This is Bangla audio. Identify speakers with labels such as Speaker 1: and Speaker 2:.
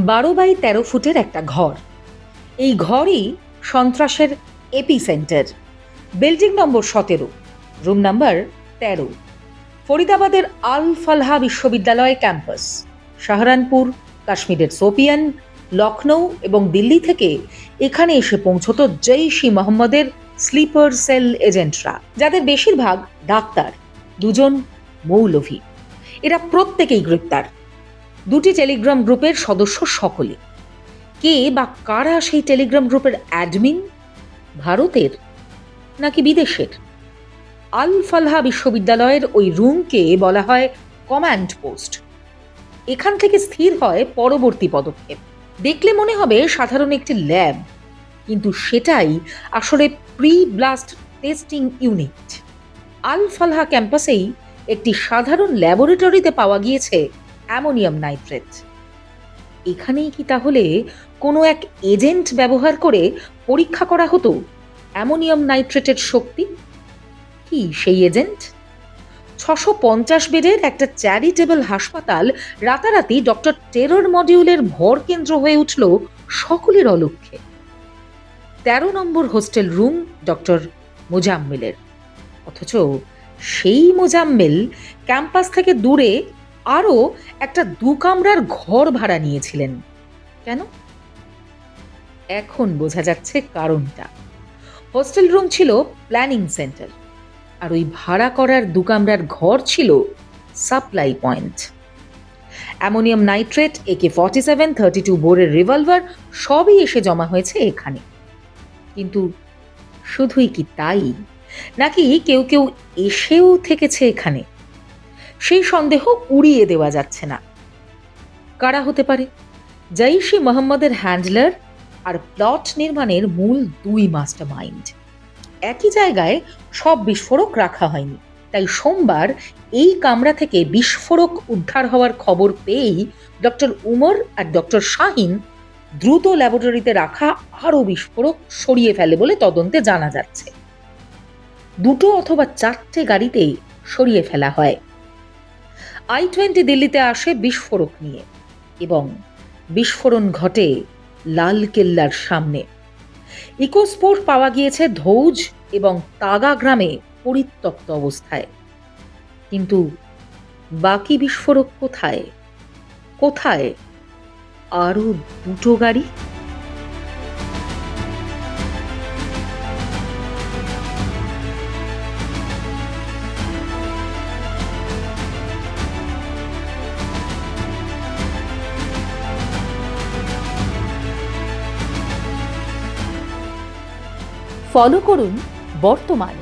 Speaker 1: 12x13 ফুটের একটা ঘর। এই ঘরই সন্ত্রাসের এপিসেন্টার। বিল্ডিং নম্বর 17, রুম নাম্বার 13, ফরিদাবাদের আল ফালাহ বিশ্ববিদ্যালয় ক্যাম্পাস। সাহারানপুর, কাশ্মীরের সোপিয়ান, লখনৌ এবং দিল্লি থেকে এখানে এসে পৌঁছত জৈশ-ই মোহাম্মদের স্লিপার সেল এজেন্টরা, যাদের বেশিরভাগ ডাক্তার, দুজন মৌলভী। এরা প্রত্যেকেই গ্রেপ্তার। দুটি টেলিগ্রাম গ্রুপের সদস্য সকলে। কে বা কারা সেই টেলিগ্রাম গ্রুপের অ্যাডমিন? ভারতের নাকি বিদেশের? আল ফালাহ বিশ্ববিদ্যালয়ের ওই রুমকে বলা হয় কমান্ড পোস্ট। এখান থেকে স্থির হয় পরবর্তী পদক্ষেপ। দেখলে মনে হবে সাধারণ একটি ল্যাব, কিন্তু সেটাই আসলে প্রি ব্লাস্ট টেস্টিং ইউনিট। আল ফালাহ ক্যাম্পাসেই একটি সাধারণ ল্যাবরেটরিতে পাওয়া গিয়েছে অ্যামোনিয়াম নাইট্রেট। এখানেই কি তাহলে কোনো এক এজেন্ট ব্যবহার করে পরীক্ষা করা হতো অ্যামোনিয়াম নাইট্রেটের শক্তি? কি সেই এজেন্ট? 650 বেডের একটা চ্যারিটেবল হাসপাতাল রাতারাতি ডক্টর টেরর মডিউলের ভর কেন্দ্র হয়ে উঠল সকলের অলক্ষ্যে। 13 নম্বর হোস্টেল রুম ডক্টর মোজাম্মেলের। অথচ সেই মোজাম্মেল ক্যাম্পাস থেকে দূরে আরও একটা 2 কামরার ঘর ভাড়া নিয়েছিলেন। কেন? এখন বোঝা যাচ্ছে কারণটা। হোস্টেল রুম ছিল প্ল্যানিং সেন্টার, আর ওই ভাড়া করার 2 কামরার ঘর ছিল supply point. Ammonium nitrate, AK-47, 32 বোরের রিভলভার সবই এসে জমা হয়েছে এখানে। কিন্তু শুধুই কি তাই, নাকি কেউ কেউ এসেও থেকেছে এখানে? সেই সন্দেহ উড়িয়ে দেওয়া যাচ্ছে না। কারা হতে পারে? জৈশ-ই মোহাম্মদের হ্যান্ডলার আর প্লট নির্মাণের মূল 2 মাস্টার মাইন্ড। একই জায়গায় সব বিস্ফোরক রাখা হয়নি, তাই সোমবার এই কামরা থেকে বিস্ফোরক উদ্ধার হওয়ার খবর পেয়েই ডক্টর উমর আর ডক্টর শাহিন দ্রুত ল্যাবরেটরিতে রাখা আরও বিস্ফোরক সরিয়ে ফেলে বলে তদন্তে জানা যাচ্ছে। 2 অথবা 4টে গাড়িতেই সরিয়ে ফেলা হয়। I-20 দিল্লিতে আসে বিস্ফোরক নিয়ে এবং বিস্ফোরণ ঘটে লাল কেল্লার সামনে। ইকোস্পোর্ট পাওয়া গিয়েছে ধৌজ এবং তাগা গ্রামে পরিত্যক্ত অবস্থায়। কিন্তু বাকি বিস্ফোরক কোথায়? কোথায় আরো 2টো গাড়ি?
Speaker 2: ফলো করুন বর্তমান।